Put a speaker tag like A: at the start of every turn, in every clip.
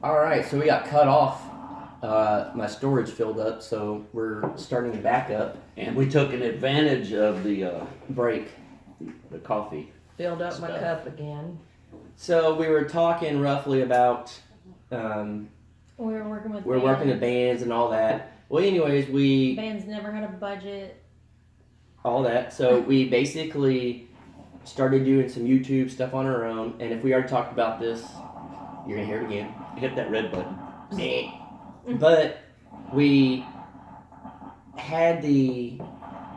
A: All right, so we got cut off. My storage filled up, so we're starting to back up.
B: And we took an advantage of the
A: Break.
B: the coffee.
C: Filled up my
B: Stuff.
C: cup again.
A: So we were talking roughly about
D: We were working with
A: we're working with bands and all that. Well, anyways,
D: bands never had a budget.
A: all that. So we basically started doing some YouTube stuff on our own. And if we already talked about this, you're gonna hear it again.
B: Hit that red button.
A: But we had the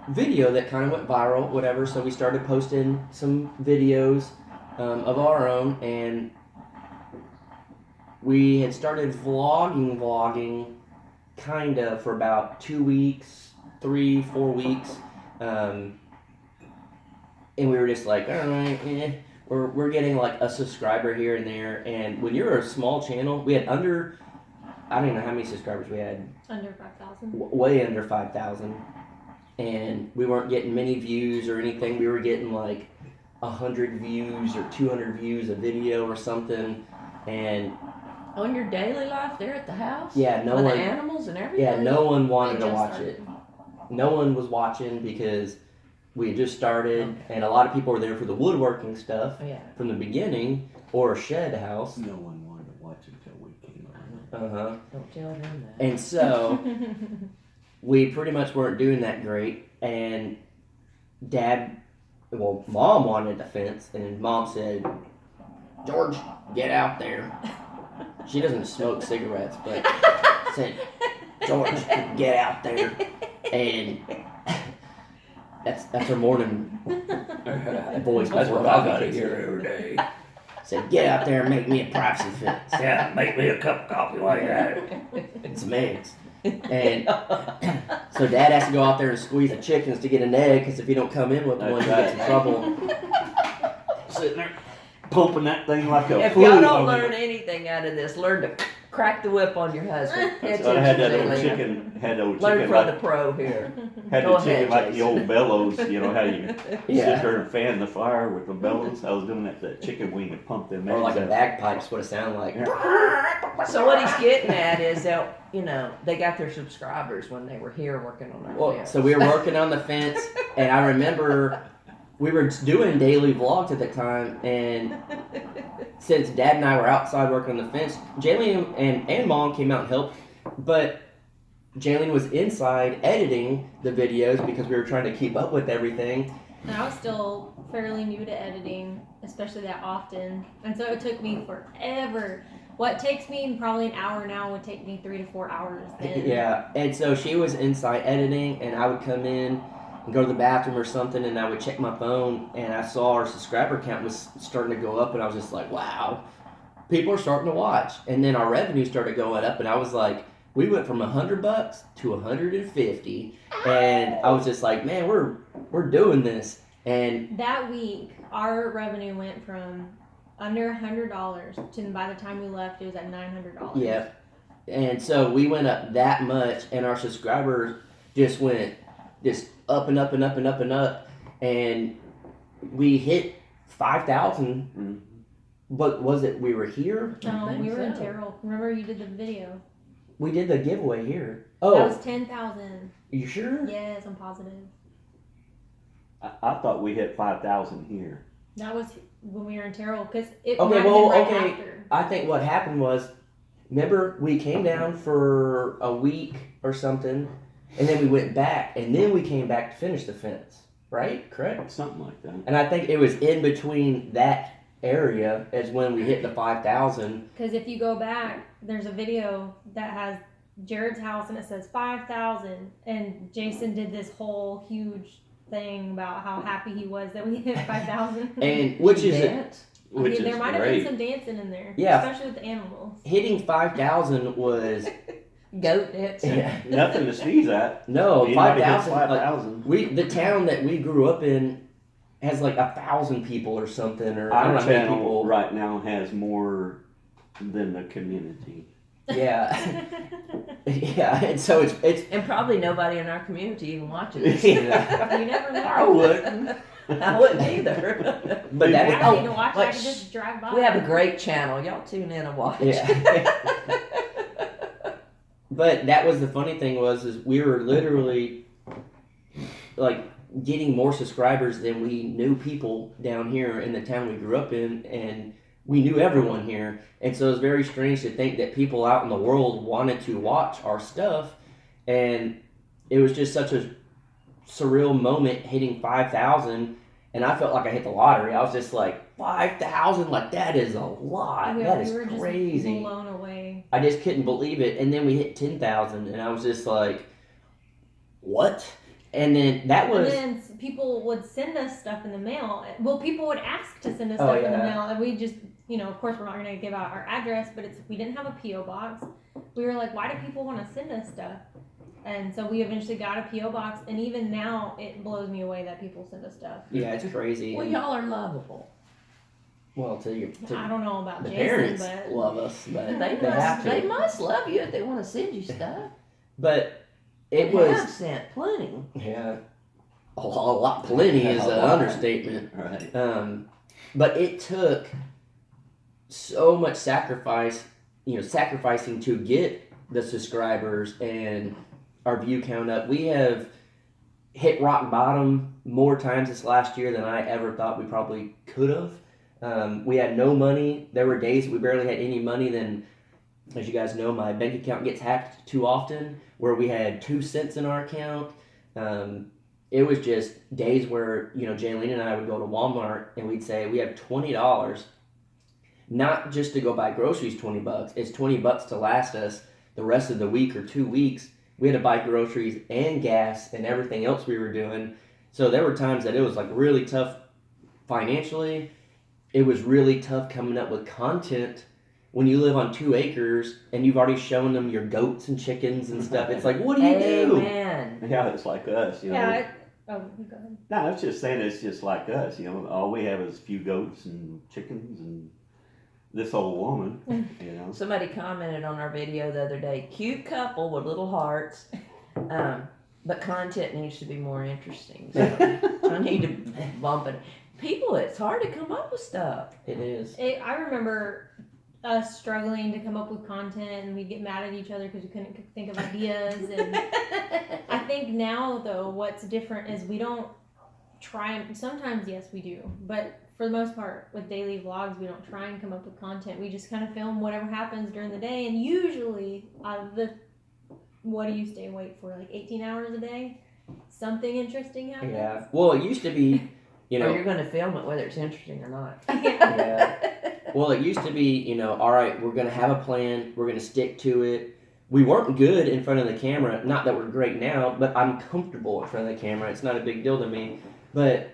A: video that kind of went viral, whatever. So we started posting some videos of our own, and we had started vlogging kind of for about 2 weeks, 3-4 weeks. And we were just like, all right, we're getting like a subscriber here and there. And when you're a small channel, we had I don't even know how many subscribers we had.
D: Under 5,000.
A: Way under 5,000. And we weren't getting many views or anything. We were getting like 100 views or 200 views a video or something. And
C: On your daily life there at the house?
A: yeah, no
C: With
A: one.
C: the animals and everything?
A: Yeah, no one wanted to
D: just
A: watch
D: started.
A: it. No one was watching because we had just started, and a lot of people were there for the woodworking stuff
C: Oh, yeah.
A: from the beginning, or a shed house.
B: No one wanted to watch until we came around.
A: Uh-huh.
C: Don't tell them that.
A: And so we pretty much weren't doing that great, and Mom wanted a fence, and Mom said, George, get out there. She doesn't smoke cigarettes, but said, George, get out there. And that's her morning voice.
B: That's
A: before
B: what I
A: coffee
B: gotta
A: kicks
B: hear
A: in.
B: every day.
A: Said, get out there and make me a privacy fence
B: Yeah, make me a cup of coffee while you're at it.
A: and some eggs. And so Dad has to go out there and squeeze the chickens to get an egg, because if you don't come in with one, you get in trouble.
B: Sitting there pumping that thing like a
C: If
B: flute.
C: y'all don't learn anything out of this, learn to crack the whip on your husband. It's
B: So I had that old
C: interesting.
B: chicken,
C: Learn from the pro here.
B: had
C: Go
B: the chicken
C: ahead,
B: like the
C: Jason.
B: old bellows, you know how you
A: Yeah.
B: sit there and fan the fire with the bellows. I was doing that chicken wing and pump them
A: Or like
B: eggs
A: a
B: out.
A: bagpipe's what it sounded like.
C: So what he's getting at is that, they got their subscribers when they were here working on our
A: Well,
C: fence.
A: so we were working on the fence, and I remember we were doing daily vlogs at the time, and since Dad and I were outside working on the fence, Jaylene and Mom came out and helped, but Jaylene was inside editing the videos because we were trying to keep up with everything.
D: And I was still fairly new to editing, especially that often. And so it took me forever. What takes me probably an hour now would take me 3 to 4 hours then.
A: Yeah, and so she was inside editing, and I would come in and go to the bathroom or something, and I would check my phone, and I saw our subscriber count was starting to go up, and I was just like, wow, people are starting to watch. And then our revenue started going up, and I was like, we went from $100 to 150, and I was just like, man, we're doing this. And
D: That week, our revenue went from under $100 to by the time we left, it was at $900.
A: yeah, and so we went up that much, and our subscribers just went just up and up and up and up and up, and we hit 5,000.
B: Mhm.
A: But was it we were here?
D: No,
C: I
D: we
C: think
D: were in
C: so.
D: Terrell. Remember you did the video?
A: We did the giveaway here.
D: That
A: Oh,
D: was 10,000.
A: you sure?
D: Yes, I'm positive.
B: I thought we hit 5,000 here.
D: That was when we were in Terrell, because it
A: Okay,
D: might have
A: well,
D: been right
A: okay.
D: after.
A: I think what happened was, remember we came down for a week or something, and then we went back, and then we came back to finish the fence, right? Correct?
B: Something like that.
A: And I think it was in between that area as when we hit the 5,000.
D: Because if you go back, there's a video that has Jared's house and it says 5,000. And Jason did this whole huge thing about how happy he was that we hit 5,000.
A: And which is
C: Dance?
B: Which
D: there
B: is
D: might have
B: great.
D: been some dancing in there.
A: Yeah.
D: Especially with the animals.
A: hitting 5,000 was
C: Goat dance.
B: Nothing to sneeze at.
A: no
B: Anybody hit
A: 5,000. Like,
B: 5,000.
A: the town that we grew up in has like 1,000 people or something, or I don't
B: Our
A: know how many
B: channel
A: people.
B: right now has more than the community.
A: Yeah, yeah, and so it's
C: And probably nobody in our community even watches.
A: yeah.
D: You never know.
B: I would.
C: I wouldn't either.
A: But
D: I
A: that
D: don't need to watch it. I
C: wait,
D: can just drive by.
C: We have a great channel. Y'all tune in and watch.
A: Yeah. But that was the funny thing is we were literally like getting more subscribers than we knew people down here in the town we grew up in, and we knew everyone here. And so it was very strange to think that people out in the world wanted to watch our stuff, and it was just such a surreal moment hitting 5,000, and I felt like I hit the lottery. I was just like 5,000, like that is a lot.
D: Yeah,
A: That
D: we
A: is
D: were just
A: crazy.
D: blown away.
A: I just couldn't believe it, and then we hit 10,000, and I was just like, what? And then that was.
D: And then people would send us stuff in the mail. Well, people would ask to send us
A: Oh,
D: stuff in the
A: yeah.
D: mail, and we just, of course, we're not going to give out our address, but we didn't have a PO box. We were like, why do people want to send us stuff? And so we eventually got a PO box, and even now it blows me away that people send us stuff.
A: Yeah, it's crazy.
C: Well, y'all are lovable.
A: Well,
D: I don't know about
A: the
D: Jason,
A: parents
D: but
A: love us, but
C: They
A: have to.
C: they must love you if they want to send you stuff.
A: But it
C: They
A: was
C: have sent plenty.
A: yeah, a lot. Plenty is
B: A
A: an
B: lot.
A: understatement.
B: Right.
A: But it took so much sacrificing to get the subscribers and our view count up. We have hit rock bottom more times this last year than I ever thought we probably could have. We had no money. There were days we barely had any money. Then, as you guys know, my bank account gets hacked too often, where we had 2 cents in our account. It was just days where, Jaylene and I would go to Walmart and we'd say, we have $20, not just to go buy groceries, $20. It's $20 to last us the rest of the week or 2 weeks. We had to buy groceries and gas and everything else we were doing. So there were times that it was like really tough financially. It was really tough coming up with content when you live on 2 acres and you've already shown them your goats and chickens and stuff. It's like, what do you do?
C: Amen.
B: Yeah, it's like us,
D: yeah. Oh, go ahead.
B: No, I was just saying it's just like us, All we have is a few goats and chickens and this old woman,
C: Somebody commented on our video the other day, cute couple with little hearts, but content needs to be more interesting. So I need to bump it. People, it's hard to come up with stuff.
A: It is.
D: I remember us struggling to come up with content, and we'd get mad at each other because we couldn't think of ideas. And I think now, though, what's different is we don't try. Sometimes, yes, we do, but for the most part, with daily vlogs, we don't try and come up with content. We just kind of film whatever happens during the day, and usually, what do you stay awake for? Like 18 hours a day? Something interesting happens.
A: Yeah. Well, it used to be,
C: Or you're going to film it whether it's interesting or not.
A: Yeah. Well, it used to be, all right, we're going to have a plan. We're going to stick to it. We weren't good in front of the camera. Not that we're great now, but I'm comfortable in front of the camera. It's not a big deal to me. But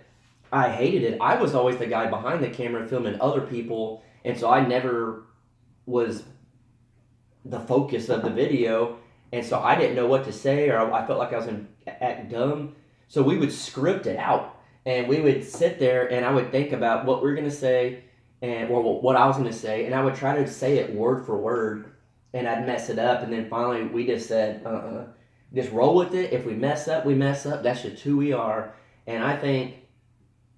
A: I hated it. I was always the guy behind the camera filming other people. And so I never was the focus of the video. And so I didn't know what to say, or I felt like I was acting dumb. So we would script it out. And we would sit there and I would think about what we're going to say or what I was going to say. And I would try to say it word for word and I'd mess it up. And then finally we just said, just roll with it. If we mess up, we mess up. That's just who we are. And I think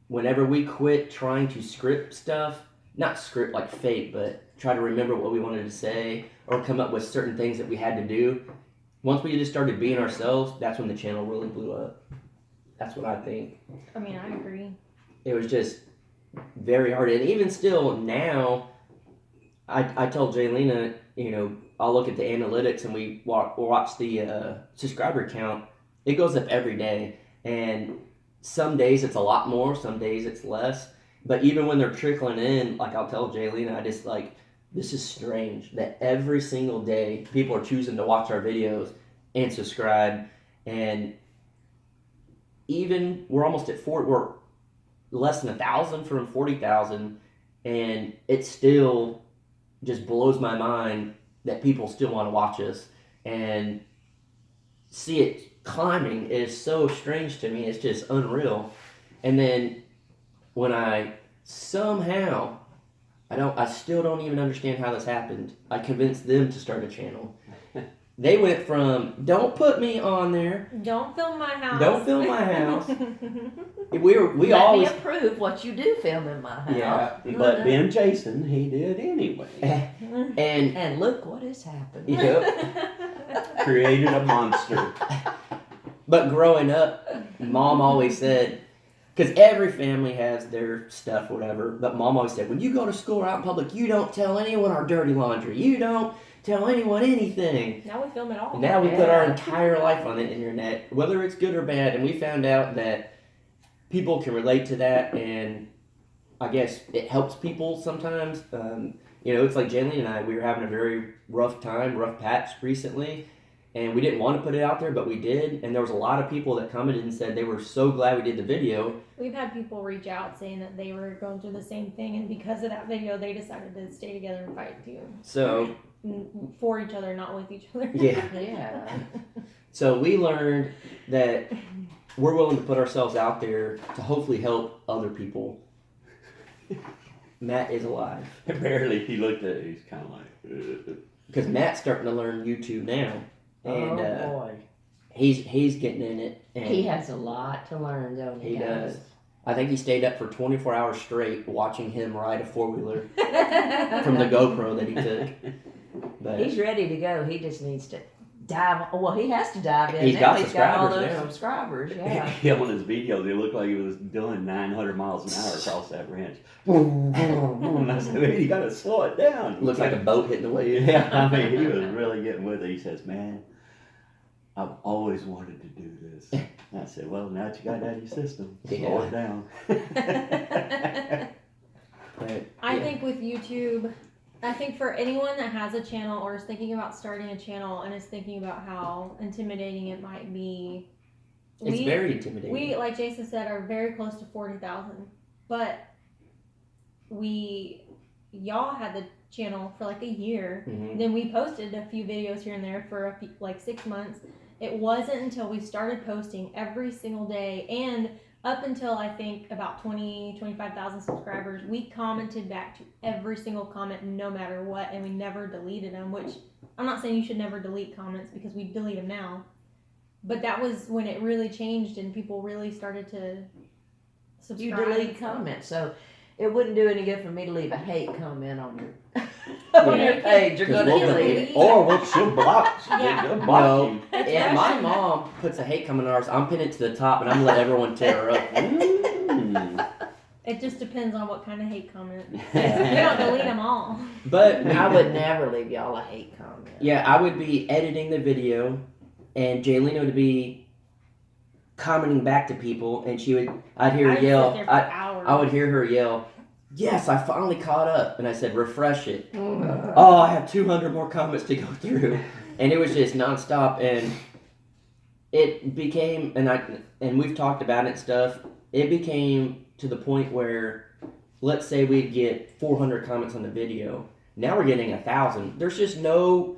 A: whenever we quit trying to script stuff, not script like fake, but try to remember what we wanted to say or come up with certain things that we had to do. Once we just started being ourselves, that's when the channel really blew up. That's what I think.
D: I mean, I agree.
A: It was just very hard. And even still now, I told Jaylena, I'll look at the analytics and we watch the subscriber count. It goes up every day. And some days it's a lot more, some days it's less. But even when they're trickling in, like I'll tell Jaylena, I just this is strange that every single day people are choosing to watch our videos and subscribe. And even we're almost at we're less than 1,000 from 40,000, and it still just blows my mind that people still want to watch us and see it climbing is so strange to me. It's just unreal. And then when I somehow I still don't even understand how this happened. I convinced them to start a channel. they went from "Don't put me on there,"
D: Don't film my house.
A: "Don't film my house." We
C: Let
A: always
C: me approve what you do film in my house.
A: Yeah.
B: But being Jason, he did anyway.
A: and
C: And look what has happened.
A: yep.
B: Created a monster.
A: But growing up, Mom always said, because every family has their stuff, whatever. But Mom always said, when you go to school or out in public, you don't tell anyone our dirty laundry. You don't tell anyone anything.
D: Now we film it all.
A: And now we put our
C: Yeah.
A: entire life on the internet, whether it's good or bad. And we found out that people can relate to that, and I guess it helps people sometimes. It's like Jenny and I, we were having a very rough patch recently. And we didn't want to put it out there, but we did. And there was a lot of people that commented and said they were so glad we did the video.
D: We've had people reach out saying that they were going through the same thing, and because of that video, they decided to stay together and fight too.
A: So,
D: For each other, not with each other.
A: yeah.
C: Yeah.
A: So we learned that we're willing to put ourselves out there to hopefully help other people. Matt is alive.
B: Barely, he looked at it, he's kind of like,
A: Because Matt's starting to learn YouTube now. And
C: boy.
A: he's getting in it. And
C: He has a lot to learn, don't he?
A: He does. I think he stayed up for 24 hours straight watching him ride a 4-wheeler from the GoPro that he took. But
C: He's ready to go. He just needs to dive. Well, he has to dive in.
A: He's
C: now.
A: got
C: He's got all those
A: subscribers now.
C: subscribers. Yeah.
B: yeah, on his videos, it looked like he was doing 900 miles an hour across that ranch. And I said, man, you gotta slow it down.
A: looks like a boat hitting the wave.
B: Yeah, I mean, he was really getting with it. He says, man, I've always wanted to do this. And I said, well, now that you got it out of your system, slow it down.
A: But,
D: I
A: yeah.
D: think with YouTube, I think for anyone that has a channel or is thinking about starting a channel and is thinking about how intimidating it might be,
A: It's very intimidating.
D: we, like Jason said, are very close to 40,000. But y'all had the channel for like a year.
A: Mhm.
D: Then we posted a few videos here and there for like 6 months. It wasn't until we started posting every single day, and up until I think about 25,000 subscribers, we commented back to every single comment no matter what, and we never deleted them, which I'm not saying you should never delete comments because we delete them now. But that was when it really changed and people really started to subscribe.
C: You delete comments, so it wouldn't do any good for me to leave a hate comment on your
A: Yeah.
C: page. You're
A: 'Cause
C: gonna
A: we'll
C: delete
A: delete
C: it.
B: Or she'll block.
D: Yeah.
B: She'll block
A: No.
B: you.
A: If my mom puts a hate comment on ours, I'm pinning it to the top and I'm gonna let everyone tear her up.
B: Mm.
D: It just depends on what kind of hate comment. We don't delete them all.
A: But
C: I would never leave y'all a hate comment.
A: yeah, I would be editing the video, and Jaylene would be commenting back to people, and I'd hear her
D: I'd
A: yell.
D: sit there for hours.
A: I would hear her yell, "Yes, I finally caught up," and I said, "Refresh it." Oh, I have 200 more comments to go through, and it was just nonstop, and it became, and we've talked about it and stuff. It became to the point where, let's say we'd get 400 comments on the video. Now we're getting 1,000. There's just no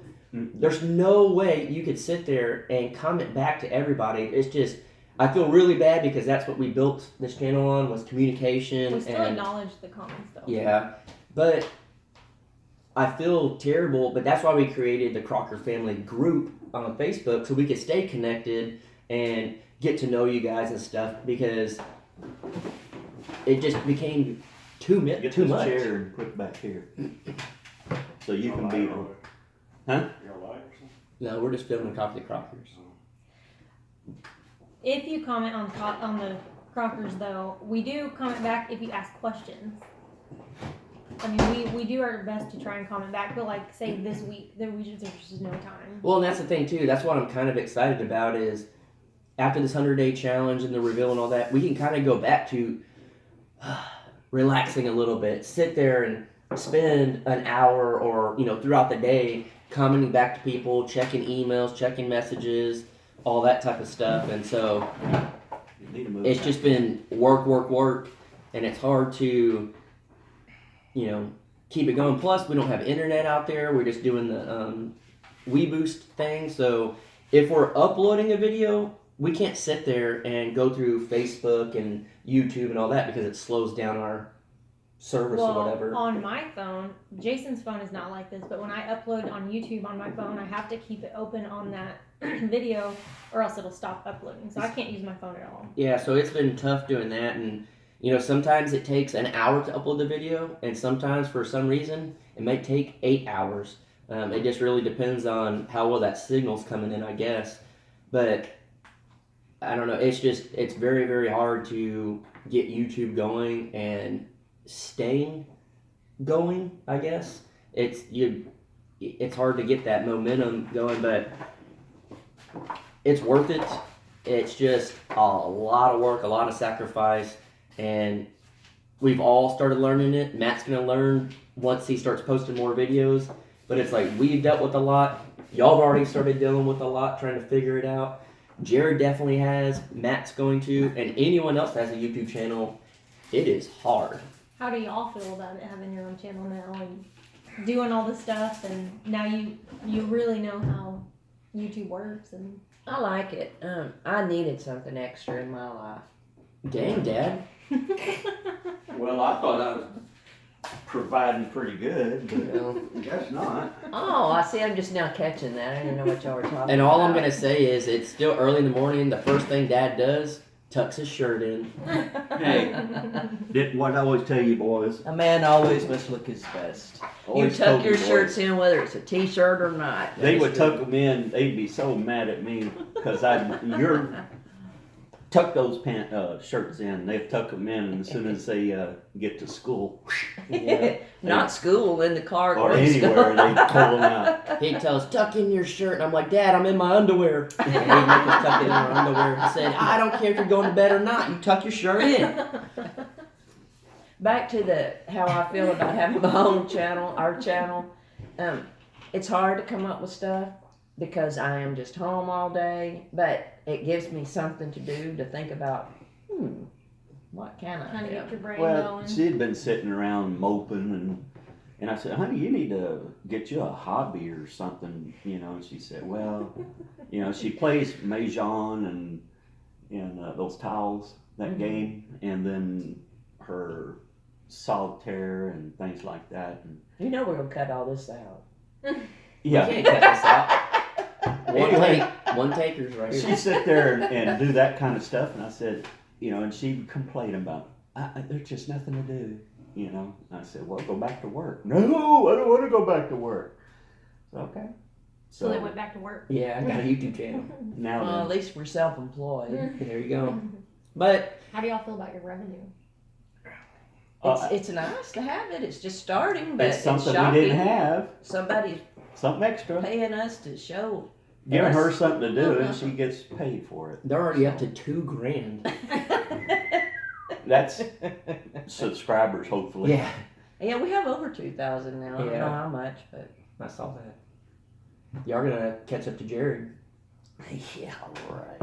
A: way you could sit there and comment back to everybody. It's just, I feel really bad because that's what we built this channel on, was communication.
D: We still
A: and
D: acknowledge the comments though.
A: yeah, but I feel terrible, but that's why we created the Crocker Family group on Facebook, so we could stay connected and get to know you guys and stuff, because it just became too
B: Get
A: much.
B: this chair and put it back here. So you can be on. Huh?
A: No, we're just filming Coffee the Crockers.
D: If you comment on the Crockers though, we do comment back if you ask questions. I mean, we do our best to try and comment back, but like, say this week, there's just no time.
A: Well, and that's the thing too. That's what I'm kind of excited about is after this 100-day challenge and the reveal and all that, we can kind of go back to relaxing a little bit, sit there and spend an hour or throughout the day commenting back to people, checking emails, checking messages, all that type of stuff. And so
B: You need to move
A: it's
B: back.
A: just been work, and it's hard to keep it going. Plus, we don't have internet out there. We're just doing the WeBoost thing. So if we're uploading a video, we can't sit there and go through Facebook and YouTube and all that because it slows down our service or whatever.
D: On my phone, Jason's phone is not like this, but when I upload on YouTube on my phone, I have to keep it open on that video or else it'll stop uploading. So I can't use my phone at all.
A: Yeah, so it's been tough doing that, and sometimes it takes an hour to upload the video, and sometimes for some reason it might take 8 hours. It just really depends on how well that signal's coming in, I guess. But I don't know. It's very, very hard to get YouTube going and staying going, I guess. It's hard to get that momentum going, but it's worth it. It's just a lot of work, a lot of sacrifice, and we've all started learning it. Matt's gonna learn once he starts posting more videos, but it's like we've dealt with a lot. Y'all have already started dealing with a lot, trying to figure it out. Jared definitely has. Matt's going to, and anyone else that has a YouTube channel, it is hard.
D: How do y'all feel about it, having your own channel now and doing all this stuff, and now you really know how YouTube works? And
C: I like it. I needed something extra in my life.
A: Dang, Dad.
B: Well, I thought I was providing pretty good, but
A: Well,
B: I guess not.
C: Oh, I see. I'm just now catching that. I didn't know what y'all were talking about.
A: and all I'm gonna say is, it's still early in the morning. The first thing Dad does, tucks his shirt in.
B: Hey, what I always tell you boys.
E: A man always must look his best.
C: You
B: always
C: tuck
B: told
C: your
B: you boys,
C: shirts in whether it's a t-shirt or not.
B: They would tuck them in. They'd be so mad at me because you're tuck those shirts in. They tuck them in, and as soon as they get to school
C: Not school, in the car.
B: or
C: going to school.
B: anywhere, they pull them out.
A: He tells, tuck in your shirt. And I'm like, Dad, I'm in my underwear. And he'd make us tuck it in our underwear. He said, I don't care if you're going to bed or not. You tuck your shirt in.
C: Back to how I feel about having my own channel, our channel. It's hard to come up with stuff because I am just home all day, but it gives me something to do, to think about, what can I
D: Trying to
C: do?
D: get your brain
B: Well,
D: going.
B: she had been sitting around moping, and I said, honey, you need to get you a hobby or something, and she said, well, she plays Mahjong and those tiles, that game, and then her solitaire and things like that. And
C: You know we're going to cut all this out.
A: You can't cut this out.
B: Anyway.
A: One takers right here.
B: she'd sit there and do that kind of stuff, and I said, and she'd complain about, there's just nothing to do, And I said, well, go back to work. No, I don't want to go back to work. So, okay.
D: So they went back to work.
A: Yeah, I got a YouTube channel.
B: Now
C: Well, at
B: then,
C: least we're self-employed.
A: There you go. But
D: How do y'all feel about your revenue?
C: It's nice to have it. It's just starting, but
B: it's
C: it's
B: something
C: shocking.
B: we didn't have,
C: Somebody's
B: something extra.
C: paying us to show.
B: Giving her something to do, and she gets paid for it.
A: they're already up to $2,000.
B: That's subscribers, hopefully.
A: Yeah,
C: Yeah, we have over 2,000 now. I don't
A: Yeah.
C: know how much, but
A: I saw that. Y'all gonna catch up to Jared.
C: yeah, right.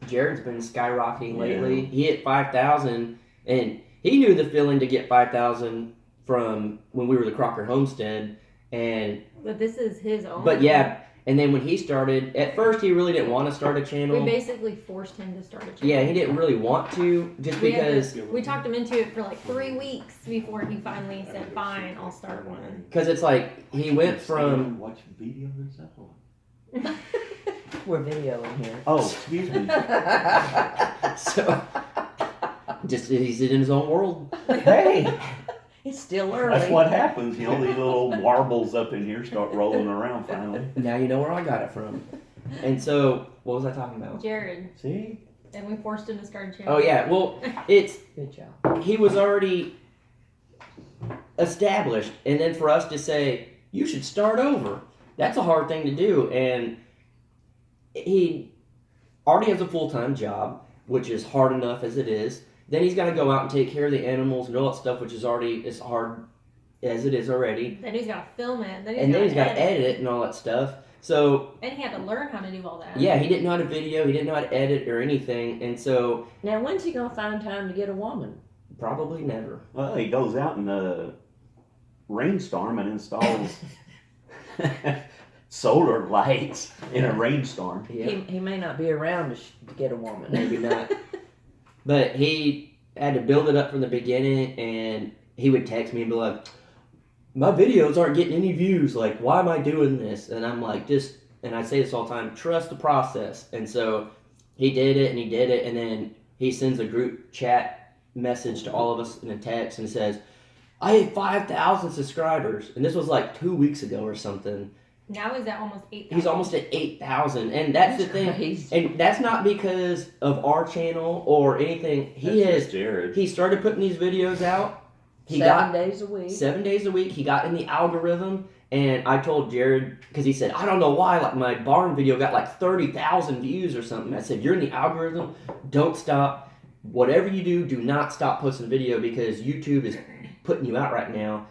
A: Jared's been skyrocketing lately. He hit 5,000, and he knew the feeling to get 5,000 from when we were the Crocker Homestead. And
D: But this is his own.
A: but yeah, and then when he started, at first he really didn't want to start a
D: We
A: channel.
D: basically forced him to start a channel.
A: Yeah, he didn't really want to, just
D: We had
A: because.
D: We talked him into it for like 3 weeks before he finally said, fine, I'll start one.
A: Because it's like he went from.
B: Watch videos on.
C: We're videoing here.
B: Oh, excuse me.
A: So, just he's in his own world.
B: Hey,
C: It's still early.
B: that's what happens. These little marbles up in here start rolling around finally.
A: Now you know where I got it from. And so, what was I talking about?
D: Jared.
B: See?
D: And we forced him to start a channel.
A: Oh yeah, well, it's
C: Good job.
A: he was already established, and then for us to say you should start over, that's a hard thing to do. And he already has a full-time job, which is hard enough as it is. Then he's got to go out and take care of the animals and all that stuff, which is already as hard as it is already.
D: Then he's got to film it. Then
A: He's got to edit it and all that stuff. So
D: And he had to learn how to do all that.
A: yeah, he didn't know how to video, he didn't know how to edit or anything, and so
C: Now, when's he gonna find time to get a woman?
A: probably never.
B: Well, he goes out in the rainstorm and installs solar lights in a rainstorm.
A: Yeah,
C: He may not be around to get a woman.
A: maybe not. But he had to build it up from the beginning, and he would text me and be like, my videos aren't getting any views. Like, why am I doing this? And I'm like, and I say this all the time, trust the process. And so he did it, and then he sends a group chat message to all of us in a text and says, I hit 5,000 subscribers. And this was like 2 weeks ago or something.
D: Now he's at almost 8,000.
A: He's almost at 8,000. And that's the thing.
C: Crazy.
A: And that's not because of our channel or anything.
B: That's just Jared.
A: He started putting these videos out.
C: 7 days a week.
A: 7 days a week. He got in the algorithm. And I told Jared, because he said, I don't know why, like my barn video got like 30,000 views or something. I said, you're in the algorithm. Don't stop. Whatever you do, do not stop posting video because YouTube is putting you out right now.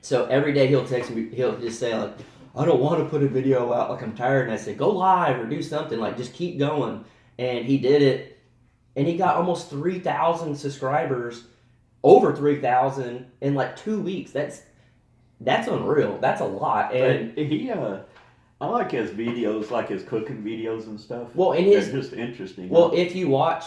A: So every day he'll text me, he'll just say like, I don't want to put a video out, like I'm tired. And I said, go live or do something, like just keep going. And he did it. And he got almost 3,000 subscribers, over 3,000 in like 2 weeks. That's unreal. That's a lot. And
B: he, I like his videos, like his cooking videos and stuff.
A: well, and
B: They're just interesting.
A: well, if you watch,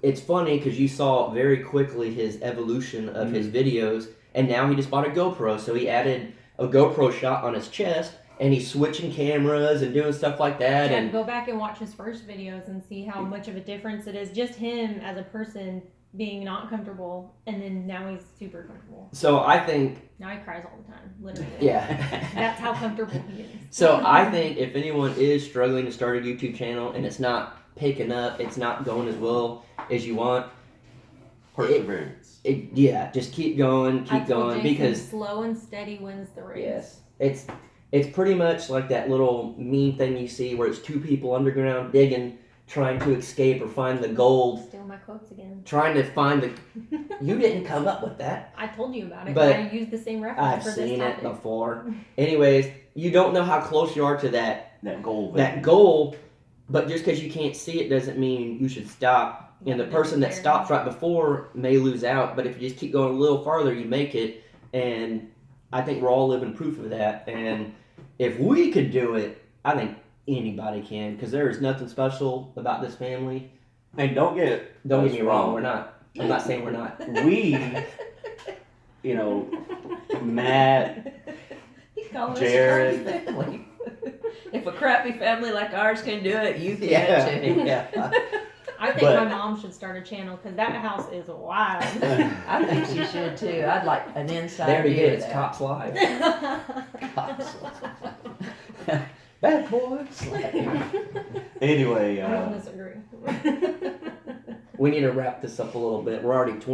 A: it's funny because you saw very quickly his evolution of his videos, and now he just bought a GoPro, so he added a GoPro shot on his chest, and he's switching cameras and doing stuff like that.
D: Yeah,
A: And
D: go back and watch his first videos and see how much of a difference it is. Just him as a person being not comfortable, and then now he's super comfortable.
A: so I think,
D: Now he cries all the time, literally.
A: yeah.
D: That's how comfortable he is.
A: So I think if anyone is struggling to start a YouTube channel and it's not picking up, it's not going as well as you want,
B: Perseverance.
A: yeah, just keep going,
D: I
A: keep
D: told
A: going,
D: Jason,
A: because
D: slow and steady wins the race.
A: yes, it's pretty much like that little meme thing you see where it's two people underground digging, trying to escape or find the gold,
D: Steal my quotes again.
A: trying to find the. You didn't come up with that.
D: I told you about it.
A: But
D: I used the same reference
A: I've
D: for this
A: seen it
D: topic.
A: before. Anyways, you don't know how close you are to that goal, but just because you can't see it doesn't mean you should stop. And the person that stops right before may lose out, but if you just keep going a little farther, you make it. And I think we're all living proof of that. And if we could do it, I think anybody can, because there is nothing special about this family.
B: And don't get
A: me wrong, we're not. I'm not saying we're not.
B: We, Matt,
C: He's calling
B: Jared.
C: us a crappy family. If a crappy family like ours can do it, you can too.
A: Yeah.
D: I think
B: But-
D: my mom should start a channel because that house is wild.
C: I think she should too. I'd like an inside
A: There we
C: view
A: go.
C: of
A: It's
C: that.
A: Cops Live.
D: I
A: Bad boys.
B: Anyway,
D: don't disagree.
A: We need to wrap this up a little bit. We're already 20